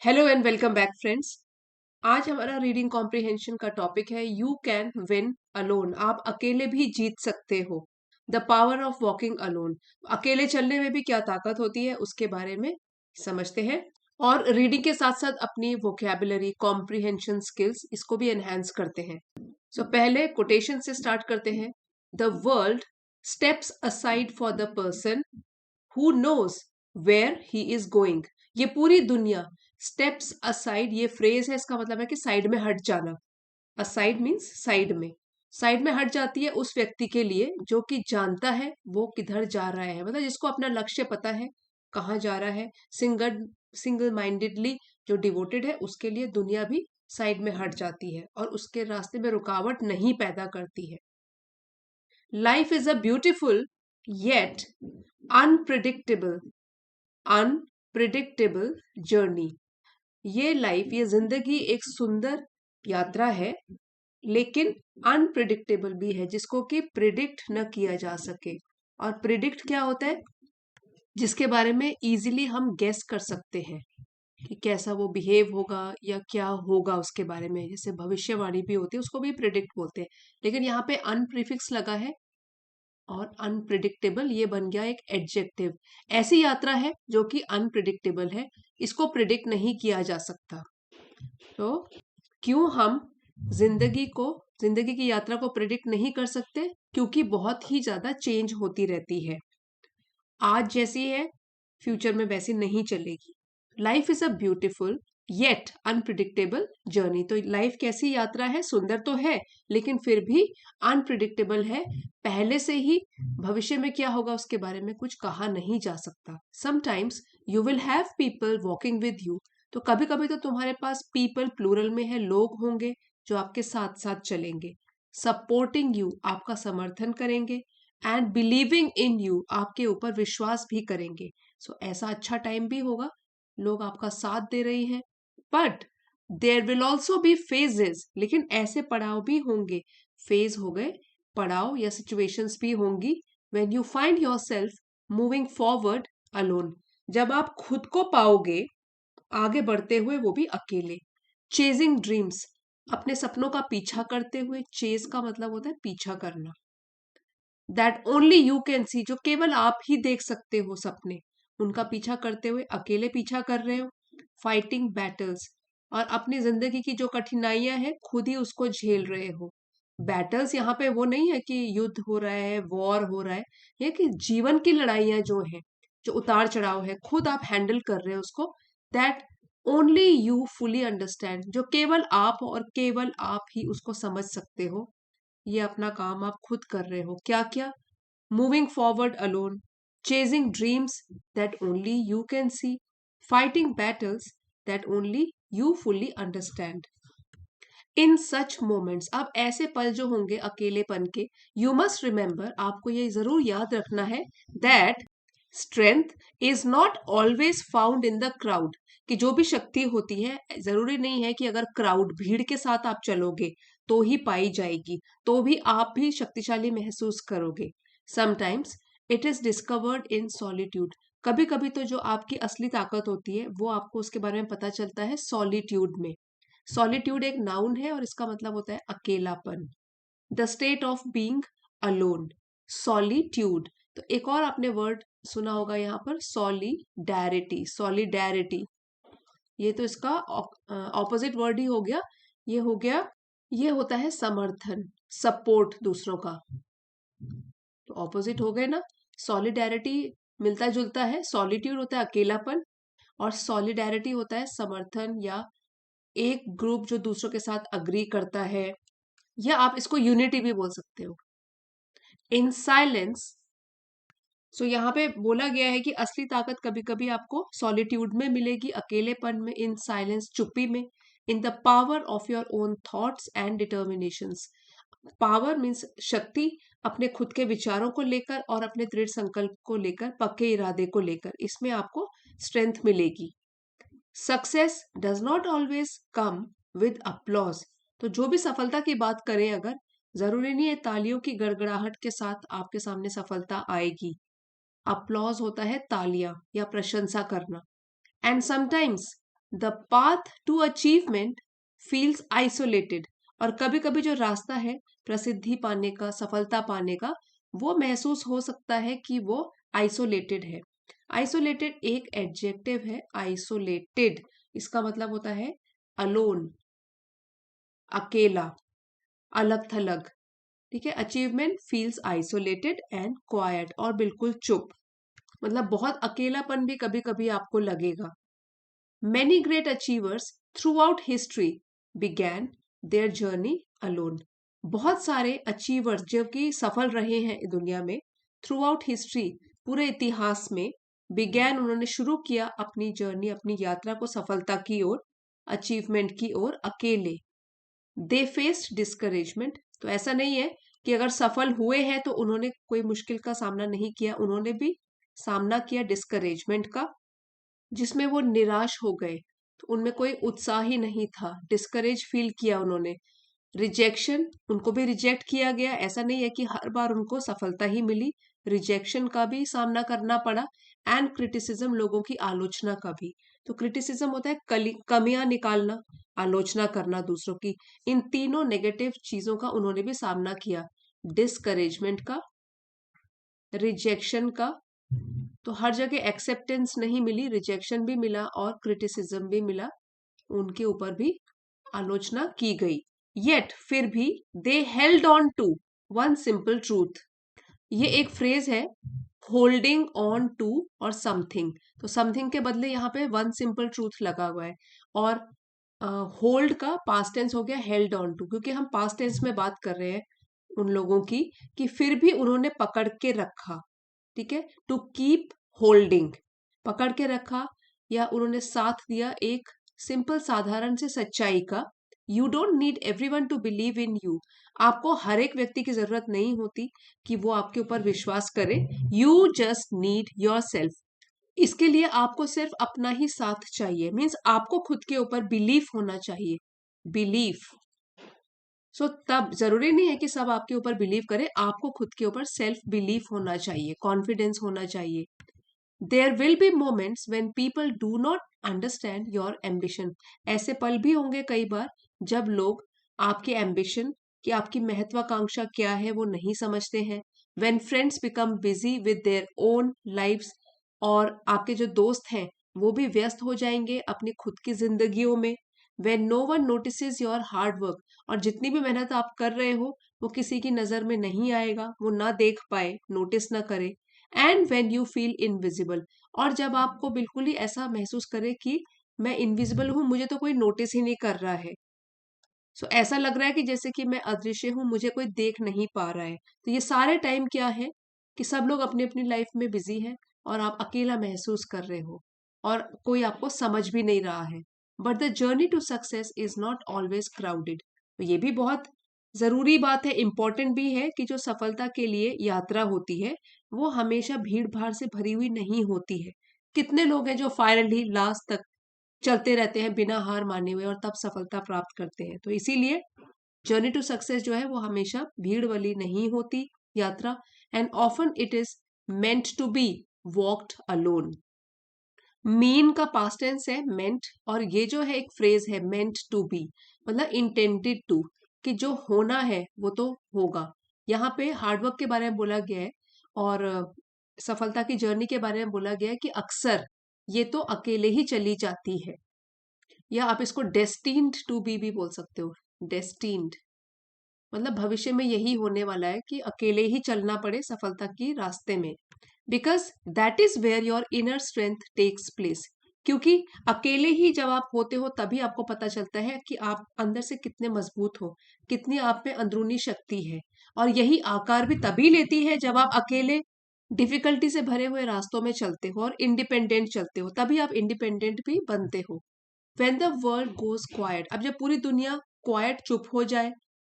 Hello and welcome back friends. आज हमारा reading comprehension का टॉपिक है यू कैन विन अलोन। आप अकेले भी जीत सकते हो। The power of walking alone. अकेले चलने में भी क्या ताकत होती है उसके बारे में समझते हैं और रीडिंग के साथ साथ अपनी वोकैबुलरी कॉम्प्रिहेंशन स्किल्स इसको भी एनहेंस करते हैं। पहले कोटेशन से स्टार्ट करते हैं। The world steps aside for the person who knows where he is going. ये पूरी दुनिया स्टेप्स असाइड, ये फ्रेज है, इसका मतलब है कि साइड में हट जाना। असाइड मीन्स साइड में, साइड में हट जाती है उस व्यक्ति के लिए जो कि जानता है वो किधर जा रहा है, मतलब जिसको अपना लक्ष्य पता है कहाँ जा रहा है। सिंगल माइंडेडली जो डिवोटेड है उसके लिए दुनिया भी साइड में हट जाती है और उसके रास्ते में रुकावट नहीं पैदा करती है। Life is a beautiful yet unpredictable unpredictable journey. ये लाइफ, ये जिंदगी एक सुंदर यात्रा है लेकिन अनप्रिडिक्टेबल भी है, जिसको कि प्रिडिक्ट न किया जा सके। और प्रिडिक्ट क्या होता है? जिसके बारे में इजीली हम गेस कर सकते हैं कि कैसा वो बिहेव होगा या क्या होगा उसके बारे में, जैसे भविष्यवाणी भी होती है उसको भी प्रिडिक्ट बोलते हैं। लेकिन यहाँ पे अन प्रीफिक्स लगा है और अनप्रिडिक्टेबल ये बन गया एक एडजेक्टिव। ऐसी यात्रा है जो कि अनप्रिडिक्टेबल है, इसको प्रिडिक्ट नहीं किया जा सकता। तो क्यों हम जिंदगी को जिंदगी की यात्रा को प्रिडिक्ट नहीं कर सकते? क्योंकि बहुत ही ज्यादा चेंज होती रहती है। आज जैसी है फ्यूचर में वैसी नहीं चलेगी। Life is a beautiful yet unpredictable journey. तो लाइफ कैसी यात्रा है? सुंदर तो है लेकिन फिर भी अनप्रिडिक्टेबल है। पहले से ही भविष्य में क्या होगा उसके बारे में कुछ कहा नहीं जा सकता। Sometimes you will have people walking with you. तो कभी कभी तो तुम्हारे पास पीपल प्लूरल में है, लोग होंगे जो आपके साथ साथ चलेंगे। सपोर्टिंग यू, आपका समर्थन करेंगे। एंड बिलीविंग इन यू, आपके ऊपर विश्वास भी करेंगे। ऐसा अच्छा टाइम भी होगा, लोग आपका साथ दे रहे हैं। But there will also be phases, लेकिन ऐसे पड़ाव भी होंगे। फेज हो गए पड़ाव या सिचुएशंस भी होंगी। When you find your self moving forward alone, जब आप खुद को पाओगे आगे बढ़ते हुए, वो भी अकेले। चेजिंग ड्रीम्स, अपने सपनों का पीछा करते हुए। चेज का मतलब होता है पीछा करना। That only you can see, जो केवल आप ही देख सकते हो सपने, उनका पीछा करते हुए अकेले पीछा कर रहे हो। फाइटिंग बैटल्स, और अपनी जिंदगी की जो कठिनाइयां हैं खुद ही उसको झेल रहे हो। बैटल्स यहाँ पे वो नहीं है कि युद्ध हो रहा है, वॉर हो रहा है, ये कि जीवन की लड़ाइयां जो है, जो उतार चढ़ाव है, खुद आप हैंडल कर रहे हो उसको। That only you fully understand, जो केवल आप और केवल आप ही उसको समझ सकते हो। ये अपना काम आप खुद कर रहे हो। क्या क्या? Moving forward alone, chasing dreams that only you can see, fighting battles that only you fully understand. In such moments, अब ऐसे पल जो होंगे अकेलेपन के, यू मस्ट रिमेंबर, आपको ये जरूर याद रखना है, that strength is not always found in the crowd, कि जो भी शक्ति होती है जरूरी नहीं है कि अगर क्राउड भीड़ के साथ आप चलोगे तो ही पाई जाएगी, तो भी आप भी शक्तिशाली महसूस करोगे। Sometimes it is discovered in solitude, कभी कभी तो जो आपकी असली ताकत होती है वो आपको उसके बारे में पता चलता है सॉलिट्यूड में। सॉलिट्यूड एक नाउन है और इसका मतलब होता है अकेलापन। The state of being alone, solitude. तो एक और आपने वर्ड सुना होगा यहाँ पर, सॉलिडैरिटी। सॉलिडैरिटी, ये तो इसका ऑपोजिट वर्ड ही हो गया। ये हो गया, ये होता है समर्थन, सपोर्ट दूसरों का। तो ऑपोजिट हो गए ना। सॉलिडैरिटी मिलता जुलता है, सॉलिट्यूड होता है अकेलापन और सॉलिडैरिटी होता है समर्थन या एक ग्रुप जो दूसरों के साथ अग्री करता है, या आप इसको यूनिटी भी बोल सकते हो। इन साइलेंस, यहाँ पे बोला गया है कि असली ताकत कभी कभी आपको सॉलिट्यूड में मिलेगी, अकेलेपन में, इन साइलेंस, चुप्पी में। In the power of your own thoughts and determinations, power means शक्ति, अपने खुद के विचारों को लेकर और अपने दृढ़ संकल्प को लेकर, पक्के इरादे को लेकर, इसमें आपको स्ट्रेंथ मिलेगी। Success does not always come with applause, तो जो भी सफलता की बात करें अगर, जरूरी नहीं है तालियों की गड़गड़ाहट के साथ आपके सामने सफलता आएगी। अप्लॉज होता है तालियां या प्रशंसा करना। And sometimes the path to achievement feels isolated. और कभी कभी जो रास्ता है प्रसिद्धि पाने का, सफलता पाने का, वो महसूस हो सकता है कि वो आइसोलेटेड है। आइसोलेटेड एक एडजेक्टिव है। आइसोलेटेड इसका मतलब होता है अलोन, अकेला, अलग थलग। ठीक है। Achievement feels isolated and quite, और बिल्कुल चुप, मतलब बहुत अकेलापन भी कभी कभी आपको लगेगा। Many great achievers through out history began their journey alone. बहुत सारे अचीवर्स जो कि सफल रहे हैं दुनिया में, थ्रू आउट हिस्ट्री, पूरे इतिहास में, बिगैन उन्होंने शुरू किया अपनी जर्नी, अपनी यात्रा को सफलता की ओर, अचीवमेंट की ओर, अकेले। दे फेस्ड डिस्करेजमेंट। तो ऐसा नहीं है कि अगर सफल हुए हैं तो उन्होंने कोई मुश्किल का सामना नहीं किया, उन्होंने भी सामना किया डिस्करेजमेंट का, जिसमें वो निराश हो गए, तो उनमें कोई उत्साह ही नहीं था, डिस्करेज फील किया उन्होंने। रिजेक्शन, उनको भी रिजेक्ट किया गया, ऐसा नहीं है कि हर बार उनको सफलता ही मिली, रिजेक्शन का भी सामना करना पड़ा। एंड क्रिटिसिज्म, लोगों की आलोचना का भी। तो क्रिटिसिज्म होता है कमियां निकालना, आलोचना करना दूसरों की। इन तीनों नेगेटिव चीजों का उन्होंने भी सामना किया, डिस्करेजमेंट का, रिजेक्शन का। तो हर जगह एक्सेप्टेंस नहीं मिली, रिजेक्शन भी मिला और क्रिटिसिज्म भी मिला, उनके ऊपर भी आलोचना की गई। येट, फिर भी, they held on to one simple truth. ये एक फ्रेज है, होल्डिंग ऑन टू और समथिंग। तो समथिंग के बदले यहाँ पे वन सिंपल ट्रूथ लगा हुआ है। और होल्ड का पास्ट टेंस हो गया हेल्ड ऑन टू, क्योंकि हम पास्ट टेंस में बात कर रहे हैं उन लोगों की, कि फिर भी उन्होंने पकड़ के रखा। ठीक है। टू कीप होल्डिंग, पकड़ के रखा, या उन्होंने साथ दिया एक सिंपल साधारण से सच्चाई का। You don't need everyone to believe in you. आपको हर एक व्यक्ति की जरूरत नहीं होती कि वो आपके ऊपर विश्वास करे। You just need your self. इसके लिए आपको सिर्फ अपना ही साथ चाहिए, मीन्स आपको खुद के ऊपर बिलीफ होना चाहिए। बिलीफ। सो तब जरूरी नहीं है कि सब आपके ऊपर बिलीव करें, आपको खुद के ऊपर सेल्फ बिलीफ होना चाहिए, कॉन्फिडेंस होना चाहिए। There will be moments when people do not understand your ambition. ऐसे पल भी होंगे कई बार जब लोग आपके एम्बिशन, कि आपकी महत्वाकांक्षा क्या है, वो नहीं समझते हैं। When friends become busy with their own lives, और आपके जो दोस्त हैं वो भी व्यस्त हो जाएंगे अपनी खुद की जिंदगियों में। When no one notices your hard work, और जितनी भी मेहनत आप कर रहे हो वो किसी की नजर में नहीं आएगा, वो ना देख पाए, नोटिस ना करे। And when you feel invisible, और जब आपको बिल्कुल ही ऐसा महसूस करे कि मैं इनविजिबल हूं, मुझे तो कोई नोटिस ही नहीं कर रहा है। सो ऐसा लग रहा है कि जैसे कि मैं अदृश्य हूं, मुझे कोई देख नहीं पा रहा है। तो ये सारे टाइम क्या है कि सब लोग अपनी अपनी लाइफ में बिजी है और आप अकेला महसूस कर रहे हो और कोई आपको समझ भी नहीं रहा है। But the journey to success is not always crowded. तो ये भी बहुत जरूरी बात है, इंपॉर्टेंट भी है, कि जो सफलता के लिए यात्रा होती है वो हमेशा भीड़ भाड़ से भरी हुई नहीं होती है। कितने लोग हैं जो फाइनली लास्ट तक चलते रहते हैं बिना हार माने हुए और तब सफलता प्राप्त करते हैं। तो इसीलिए जर्नी टू सक्सेस जो है वो हमेशा भीड़ वाली नहीं होती यात्रा। And often it is meant to be walked alone. Mean का पास्ट टेंस है मेंट, और ये जो है एक फ्रेज है मेंट टू बी, मतलब इंटेंडेड टू, कि जो होना है वो तो होगा। यहाँ पे हार्डवर्क के बारे में बोला गया है और सफलता की जर्नी के बारे में बोला गया है कि अक्सर ये तो अकेले ही चली जाती है, या आप इसको डेस्टिन्ड टू बी भी बोल सकते हो। डेस्टिन्ड मतलब भविष्य में यही होने वाला है कि अकेले ही चलना पड़े सफलता की रास्ते में। Because that is where your inner strength takes place. क्योंकि अकेले ही जब आप होते हो तभी आपको पता चलता है कि आप अंदर से कितने मजबूत हो, कितनी आप में अंदरूनी शक्ति है। और यही आकार भी तभी लेती है जब आप अकेले डिफिकल्टी से भरे हुए रास्तों में चलते हो और इंडिपेंडेंट चलते हो, तभी आप इंडिपेंडेंट भी बनते हो। When the world goes quiet, अब जब पूरी दुनिया क्वाइट चुप हो जाए,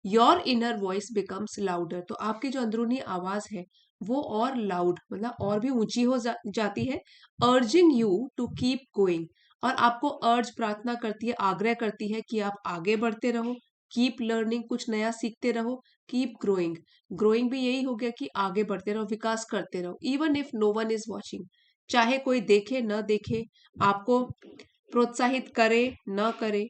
your inner voice becomes louder, तो आपकी जो अंदरूनी आवाज है वो और लाउड, मतलब और भी ऊंची हो जाती है। Urging you to keep going, और आपको अर्ज, प्रार्थना करती है, आग्रह करती है कि आप आगे बढ़ते रहो। कीप लर्निंग, कुछ नया सीखते रहो। कीप ग्रोइंग, ग्रोइंग भी यही हो गया कि आगे बढ़ते रहो, विकास करते रहो। Even if no one is watching, चाहे कोई देखे न देखे आपको, प्रोत्साहित करे ना करे,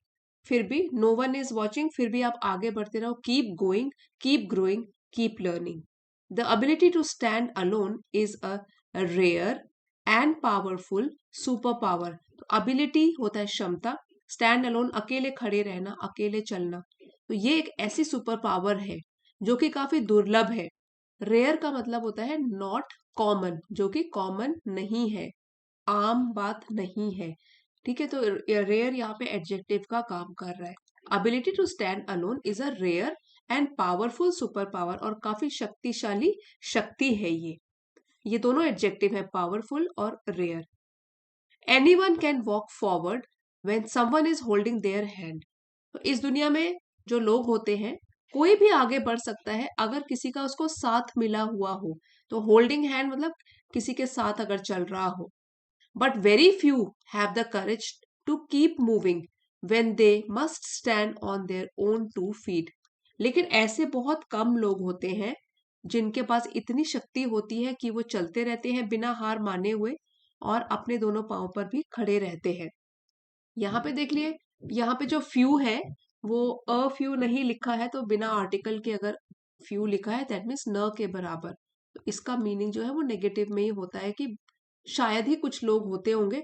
फिर भी नो वन इज वॉचिंग, फिर भी आप आगे बढ़ते रहो, keep going, keep growing, keep learning. The ability to stand alone is a rare and powerful super power. तो एबिलिटी होता है क्षमता, स्टैंड अलोन अकेले खड़े रहना, अकेले चलना, तो ये एक ऐसी सुपर पावर है जो कि काफी दुर्लभ है। रेयर का मतलब होता है नॉट कॉमन, जो कि कॉमन नहीं है, आम बात नहीं है। ठीक है, तो रेयर यहाँ पे एडजेक्टिव का काम कर रहा है। Ability to stand alone is a rare and powerful super power, और काफी शक्तिशाली शक्ति है ये दोनों एडजेक्टिव है, पावरफुल और rare. Anyone can walk forward when someone is holding their hand. तो इस दुनिया में जो लोग होते हैं, कोई भी आगे बढ़ सकता है अगर किसी का उसको साथ मिला हुआ हो। तो होल्डिंग हैंड मतलब किसी के साथ अगर चल रहा हो। But very few have the courage to keep moving when they must stand on their own two feet. लेकिन ऐसे बहुत कम लोग होते हैं जिनके पास इतनी शक्ति होती है कि वो चलते रहते हैं बिना हार माने हुए, और अपने दोनों पांव पर भी खड़े रहते हैं। यहाँ पे देख लिए, यहाँ पे जो फ्यू है वो अ फ्यू नहीं लिखा है, तो बिना आर्टिकल के अगर फ्यू लिखा है दैट मीन्स न के बराबर, तो इसका मीनिंग जो है वो नेगेटिव में ही होता है कि शायद ही कुछ लोग होते होंगे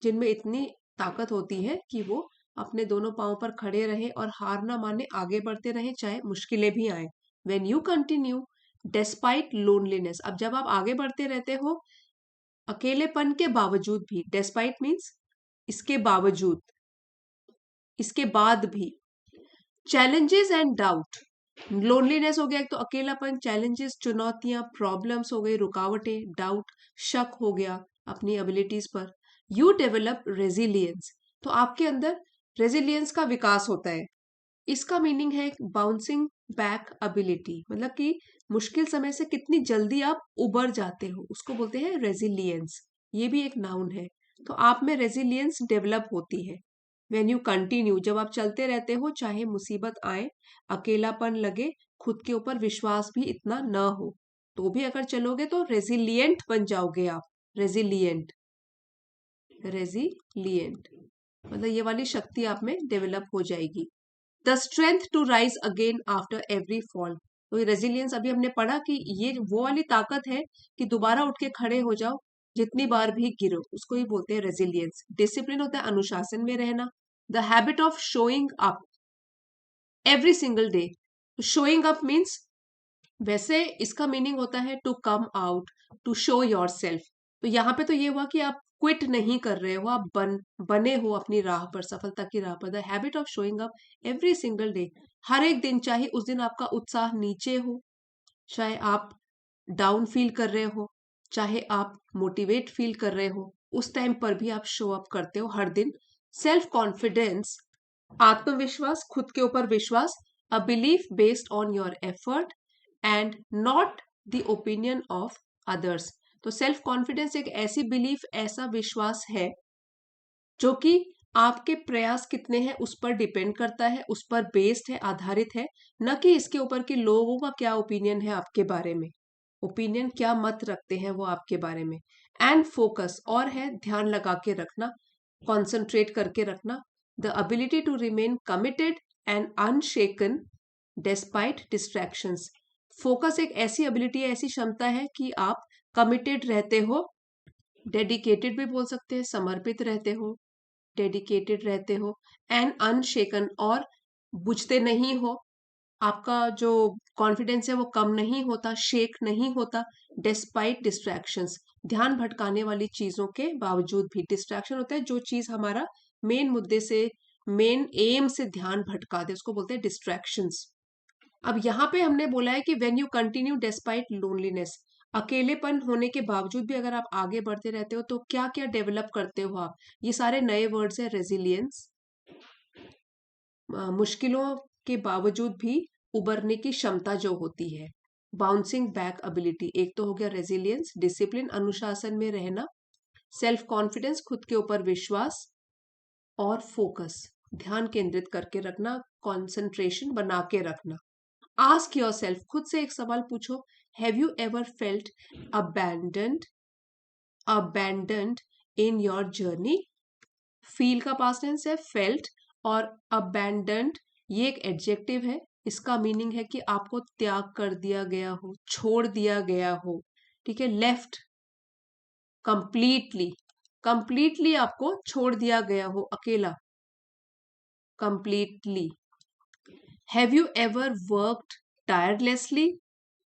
जिनमें इतनी ताकत होती है कि वो अपने दोनों पांव पर खड़े रहे और हार ना माने, आगे बढ़ते रहे चाहे मुश्किलें भी आए। When you continue despite loneliness, अब जब आप आगे बढ़ते रहते हो अकेलेपन के बावजूद भी, डेस्पाइट मीन्स इसके बावजूद, इसके बाद भी, चैलेंजेस एंड डाउट, लोनलीनेस हो गया एक तो अकेलापन, चैलेंजेस चुनौतियां, प्रॉब्लम्स हो गई रुकावटें, डाउट शक हो गया अपनी एबिलिटीज पर, यू डेवलप रेजिलियंस, तो आपके अंदर रेजिलियंस का विकास होता है। इसका मीनिंग है बाउंसिंग बैक एबिलिटी, मतलब कि मुश्किल समय से कितनी जल्दी आप उबर जाते हो, उसको बोलते हैं रेजिलियंस। ये भी एक नाउन है। तो आप में रेजिलियंस डेवलप होती है। व्हेन यू कंटिन्यू, जब आप चलते रहते हो चाहे मुसीबत आए, अकेलापन लगे, खुद के ऊपर विश्वास भी इतना न हो, तो भी अगर चलोगे तो रेजिलियंट बन जाओगे आप। रेजिलियंट, रेजिलियंट मतलब ये वाली शक्ति आप में डेवलप हो जाएगी। The strength to rise again after every fall, तो ये रेजिलियंस अभी हमने पढ़ा कि ये वो वाली ताकत है कि दोबारा उठ के खड़े हो जाओ जितनी बार भी गिरो, उसको ही बोलते हैं रेजिलियंस। डिसिप्लिन होता है अनुशासन में रहना। The habit of showing up every single day, showing up means, वैसे इसका मीनिंग होता है to come out, to show yourself. तो यहाँ पे तो ये हुआ कि आप क्विट नहीं कर रहे हो, आप बने हो अपनी राह पर, सफलता की राह पर। The habit of showing up every single day, हर एक दिन, चाहे उस दिन आपका उत्साह नीचे हो, चाहे आप डाउन फील कर रहे हो, चाहे आप मोटिवेट फील कर रहे हो, उस टाइम पर भी आप शो अप करते हो हर दिन। सेल्फ कॉन्फिडेंस, आत्मविश्वास, खुद के ऊपर विश्वास, a belief based on your effort and not the opinion of others. तो सेल्फ कॉन्फिडेंस एक ऐसी बिलीफ, ऐसा विश्वास है जो कि आपके प्रयास कितने हैं उस पर डिपेंड करता है, उस पर बेस्ड है, आधारित है, न कि इसके ऊपर कि लोगों का क्या ओपिनियन है आपके बारे में, ओपिनियन क्या मत रखते हैं वो आपके बारे में। एंड फोकस, और है ध्यान लगा के रखना, कॉन्सेंट्रेट करके रखना। The ability to remain committed and unshaken despite distractions, focus एक ऐसी एबिलिटी है, ऐसी क्षमता है कि आप कमिटेड रहते हो, डेडिकेटेड भी बोल सकते हैं, समर्पित रहते हो, डेडिकेटेड रहते हो, एंड अनशेकन, और बुझते नहीं हो, आपका जो कॉन्फिडेंस है वो कम नहीं होता, शेक नहीं होता। डिस्पाइट डिस्ट्रैक्शंस, ध्यान भटकाने वाली चीजों के बावजूद भी, डिस्ट्रैक्शन होता है जो चीज हमारा मेन मुद्दे से, मेन एम से ध्यान भटका दे, उसको बोलते हैं डिस्ट्रैक्शंस। अब यहाँ पे हमने बोला है कि when you continue despite loneliness, अकेलेपन होने के बावजूद भी अगर आप आगे बढ़ते रहते हो तो क्या क्या डेवलप करते हो आप, ये सारे नए वर्ड्स है। रेजिलियंस, मुश्किलों के बावजूद भी उबरने की क्षमता जो होती है। बाउंसिंग बैक एबिलिटी, एक तो हो गया रेजिलियंस, डिसिप्लिन अनुशासन में रहना, सेल्फ कॉन्फिडेंस खुद के ऊपर विश्वास, और फोकस ध्यान केंद्रित करके रखना, कंसंट्रेशन बना के रखना। आस्क योर सेल्फ, खुद से एक सवाल पूछो, have you ever felt abandoned abandoned in your journey. Feel का पास्ट टेंस है फेल्ट, और अबैंडन्ड ये एक एडजेक्टिव है, इसका मीनिंग है कि आपको त्याग कर दिया गया हो, छोड़ दिया गया हो, ठीक है। लेफ्ट, कंप्लीटली, कंप्लीटली आपको छोड़ दिया गया हो, अकेला, completely. Have you ever worked tirelessly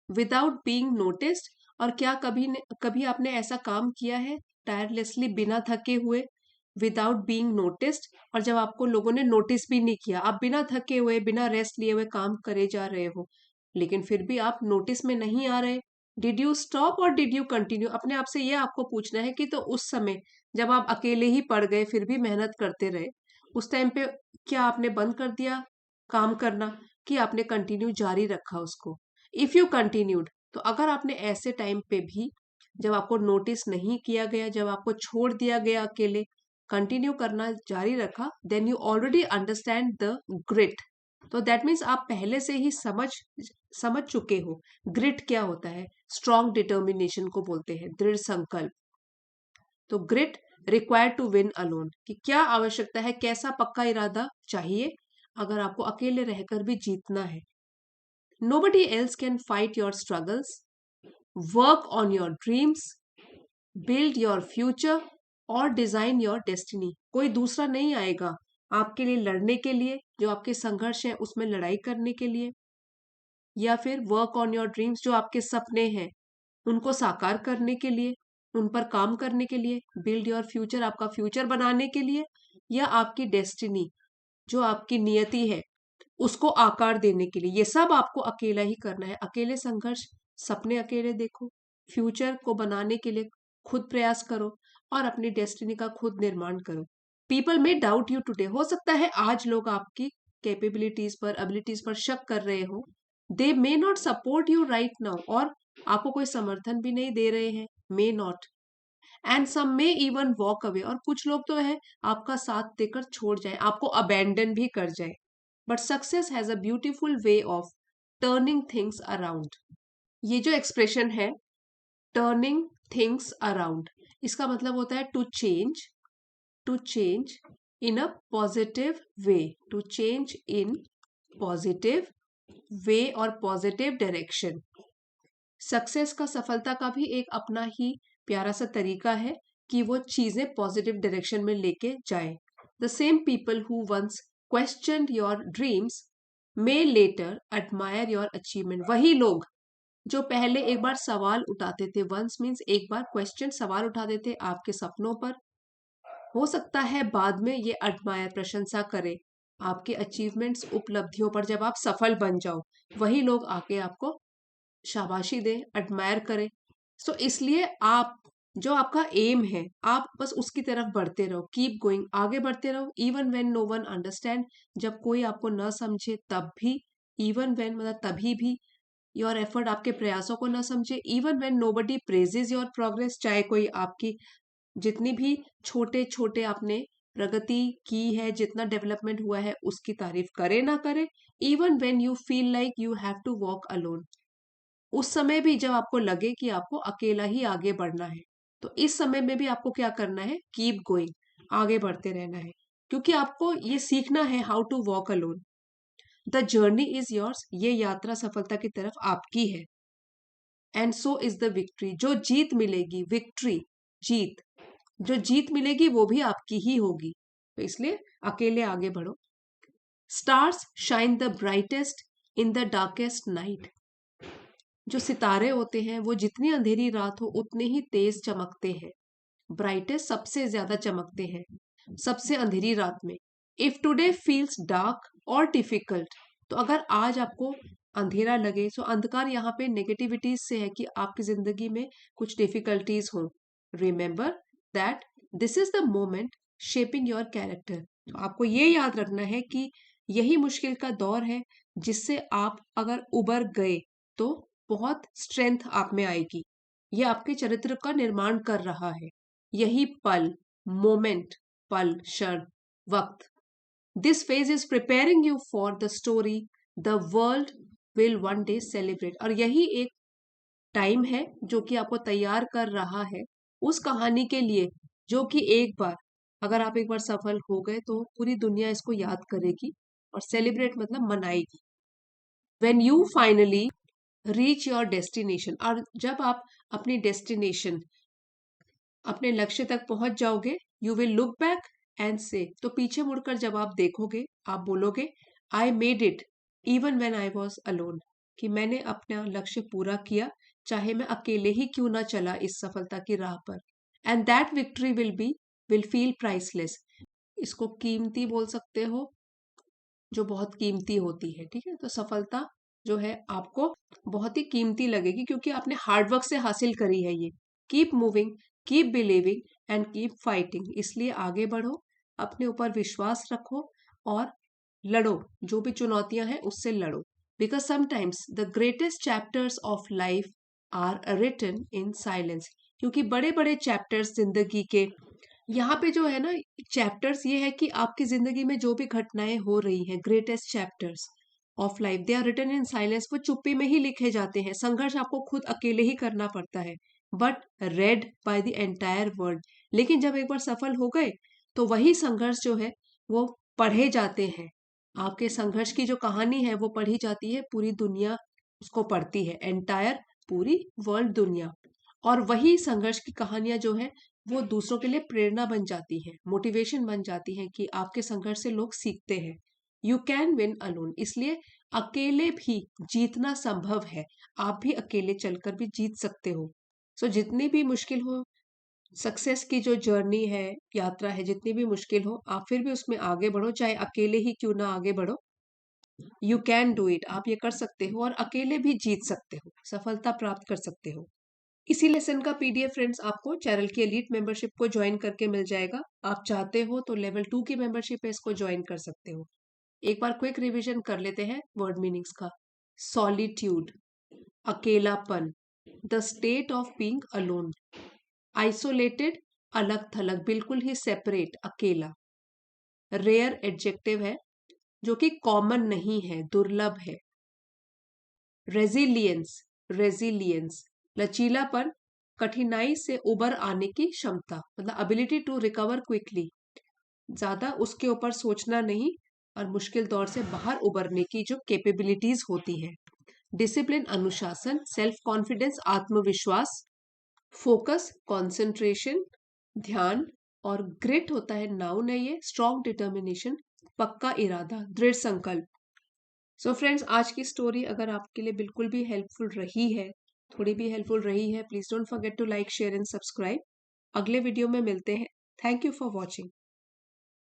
without being noticed, और क्या कभी आपने ऐसा काम किया है टायरलेसली, बिना थके हुए, विदाउट बीइंग नोटिस्ड, और जब आपको लोगों ने नोटिस भी नहीं किया, आप बिना थके हुए बिना रेस्ट लिए हुए काम करे जा रहे हो, लेकिन फिर भी आप नोटिस में नहीं आ रहे, डिड यू स्टॉप और डिड यू कंटिन्यू? अपने आप से ये आपको पूछना है कि तो उस समय जब आप अकेले ही पड़ गए फिर भी मेहनत करते रहे, उस टाइम पे क्या आपने बंद कर दिया काम करना, कि आपने कंटिन्यू जारी रखा उसको? इफ यू कंटिन्यूड, तो अगर आपने ऐसे टाइम पे भी जब आपको नोटिस नहीं किया गया, जब आपको छोड़ दिया गया अकेले, कंटिन्यू करना जारी रखा, then you already understand the grit. तो दैट मीन्स आप पहले से ही समझ चुके हो ग्रिट क्या होता है। स्ट्रॉन्ग डिटर्मिनेशन को बोलते हैं, दृढ़ संकल्प। तो grit required to win alone, कि क्या आवश्यकता है, कैसा पक्का इरादा चाहिए अगर आपको अकेले रहकर भी जीतना है। Nobody else can fight your struggles. Work on your dreams, build your future और डिजाइन योर डेस्टिनी। कोई दूसरा नहीं आएगा आपके लिए लड़ने के लिए, जो आपके संघर्ष है उसमें लड़ाई करने के लिए, या फिर वर्क ऑन योर ड्रीम्स, जो आपके सपने हैं उनको साकार करने के लिए, उन पर काम करने के लिए, बिल्ड योर फ्यूचर, आपका फ्यूचर बनाने के लिए, या आपकी डेस्टिनी, जो आपकी नियति है उसको आकार देने के लिए। ये सब आपको अकेला ही करना है। अकेले संघर्ष, सपने अकेले देखो, फ्यूचर को बनाने के लिए खुद प्रयास करो, और अपनी डेस्टिनी का खुद निर्माण करो। पीपल में डाउट यू टुडे, हो सकता है आज लोग आपकी कैपेबिलिटीज पर, एबिलिटीज पर शक कर रहे हो। They may not support you right now, और आपको कोई समर्थन भी नहीं दे रहे हैं, may not, and some may even walk away, और कुछ लोग तो है आपका साथ देकर छोड़ जाए, आपको अबैंडन भी कर जाए। But success has a beautiful way of turning things around. ये जो एक्सप्रेशन है टर्निंग थिंग्स अराउंड, इसका मतलब होता है to change in a positive way, to change in positive way और पॉजिटिव डायरेक्शन। सक्सेस का, सफलता का भी एक अपना ही प्यारा सा तरीका है कि वो चीजें पॉजिटिव डायरेक्शन में लेके जाए। The same people who once questioned your dreams may later admire your achievement, वही लोग जो पहले एक बार सवाल उठाते थे, वंस मीन्स एक बार, क्वेश्चन सवाल उठाते थे आपके सपनों पर, हो सकता है बाद में ये एडमायर प्रशंसा करे आपके अचीवमेंट्स, उपलब्धियों पर, जब आप सफल बन जाओ वही लोग आके आपको शाबाशी दे, एडमायर करे। सो इसलिए आप, जो आपका एम है आप बस उसकी तरफ बढ़ते रहो, कीप गोइंग, आगे बढ़ते रहो, even when no one understand, जब कोई आपको न समझे तब भी, इवन व्हेन मतलब तभी भी, योर एफर्ट, आपके प्रयासों को न समझे, even when nobody praises your progress, चाहे कोई आपकी जितनी भी छोटे छोटे आपने प्रगति की है, जितना डेवलपमेंट हुआ है उसकी तारीफ करे ना करे, even when you feel like you have to walk alone, उस समय भी जब आपको लगे कि आपको अकेला ही आगे बढ़ना है, तो इस समय में भी आपको क्या करना है, कीप गोइंग, आगे बढ़ते रहना है, क्योंकि आपको ये सीखना है how to walk alone. The journey is yours, ये यात्रा सफलता की तरफ आपकी है। And so is the victory, जो जीत मिलेगी, विक्ट्री, जीत, जो जीत मिलेगी वो भी आपकी ही होगी, तो इसलिए अकेले आगे बढ़ो। Stars shine the brightest in the darkest night, जो सितारे होते हैं वो जितनी अंधेरी रात हो उतने ही तेज चमकते हैं, ब्राइटेस्ट सबसे ज्यादा चमकते हैं सबसे अंधेरी रात में। इफ टुडे फील्स डार्क और डिफिकल्ट, तो अगर आज आपको अंधेरा लगे, तो अंधकार यहाँ पे नेगेटिविटीज से है कि आपकी जिंदगी में कुछ डिफिकल्टीज हो, remember that this is the moment shaping your character. तो आपको ये याद रखना है कि यही मुश्किल का दौर है जिससे आप अगर उबर गए तो बहुत स्ट्रेंथ आप में आएगी, ये आपके चरित्र का निर्माण कर रहा है, यही पल, मोमेंट, पल, क्षण, वक्त, this phase is preparing you for the story the world will one day celebrate, और यही एक टाइम है जो कि आपको तैयार कर रहा है उस कहानी के लिए जो कि एक बार अगर आप एक बार सफल हो गए तो पूरी दुनिया इसको याद करेगी और सेलिब्रेट मतलब मनाएगी। When you finally reach your destination, और जब आप अपनी डेस्टिनेशन, अपने लक्ष्य तक पहुंच जाओगे, you will look back and से, तो पीछे मुड़कर जब आप देखोगे आप बोलोगे I made it even when I was alone, कि मैंने अपना लक्ष्य पूरा किया चाहे मैं अकेले ही क्यों ना चला इस सफलता की राह पर। And that victory will feel priceless, इसको कीमती बोल सकते हो, जो बहुत कीमती होती है। ठीक है, तो सफलता जो है आपको बहुत ही कीमती लगेगी क्योंकि आपने हार्डवर्क से हासिल करी है ये। Keep moving, keep believing and keep fighting, इसलिए आगे बढ़ो, अपने ऊपर विश्वास रखो और लड़ो, जो भी चुनौतियां हैं उससे लड़ो। Because sometimes the greatest chapters of life are written in silence, क्योंकि बड़े बड़े चैप्टर्स जिंदगी के, यहाँ पे जो है ना चैप्टर्स, ये है कि आपकी जिंदगी में जो भी घटनाएं हो रही हैं, greatest chapters of life they are written in silence, वो चुप्पी में ही लिखे जाते हैं। संघर्ष आपको खुद अकेले ही करना पड़ता है, but red by the entire world. लेकिन जब एक बार सफल हो गए तो वही संघर्ष जो है वो पढ़े जाते हैं। आपके संघर्ष की जो कहानी है वो पढ़ी जाती है, पूरी दुनिया उसको पढ़ती है, एंटायर पूरी वर्ल्ड दुनिया। और वही संघर्ष की कहानियां जो है वो दूसरों के लिए प्रेरणा बन जाती है, मोटिवेशन बन जाती है, कि आपके संघर्ष से लोग सीखते हैं। यू कैन विन अलोन, इसलिए अकेले भी जीतना संभव है, आप भी अकेले चलकर भी जीत सकते हो। सो जितनी भी मुश्किल हो, सक्सेस की जो जर्नी है, यात्रा है, जितनी भी मुश्किल हो, आप फिर भी उसमें आगे बढ़ो, चाहे अकेले ही क्यों ना आगे बढ़ो। यू कैन डू इट, आप ये कर सकते हो और अकेले भी जीत सकते हो, सफलता प्राप्त कर सकते हो। इसी लेसन का पीडीएफ फ्रेंड्स आपको चैनल की एलीट मेंबरशिप को ज्वाइन करके मिल जाएगा। आप चाहते हो तो लेवल 2 की मेंबरशिप है, इसको ज्वाइन कर सकते हो। एक बार क्विक रिवीजन कर लेते हैं वर्ड मीनिंग्स का। सॉलिट्यूड, अकेलापन, the state of being alone, isolated, अलग थलग, बिल्कुल ही सेपरेट, अकेला। रेयर एडजेक्टिव है जो कि कॉमन नहीं है, दुर्लभ है। रेजिलियंस, रेजिलियंस, लचीलापन, कठिनाई से उबर आने की क्षमता, मतलब एबिलिटी टू रिकवर क्विकली, ज्यादा उसके ऊपर सोचना नहीं और मुश्किल दौर से बाहर उबरने की जो कैपेबिलिटीज होती हैं। डिसिप्लिन, अनुशासन, सेल्फ कॉन्फिडेंस, आत्मविश्वास, फोकस, कंसंट्रेशन, ध्यान, और ग्रिट होता है नाउन है ये, स्ट्रॉन्ग डिटर्मिनेशन, पक्का इरादा, दृढ़ संकल्प। सो फ्रेंड्स, आज की स्टोरी अगर आपके लिए बिल्कुल भी हेल्पफुल रही है, थोड़ी भी हेल्पफुल रही है, please don't forget to like, share and subscribe. अगले वीडियो में मिलते हैं। Thank you for watching.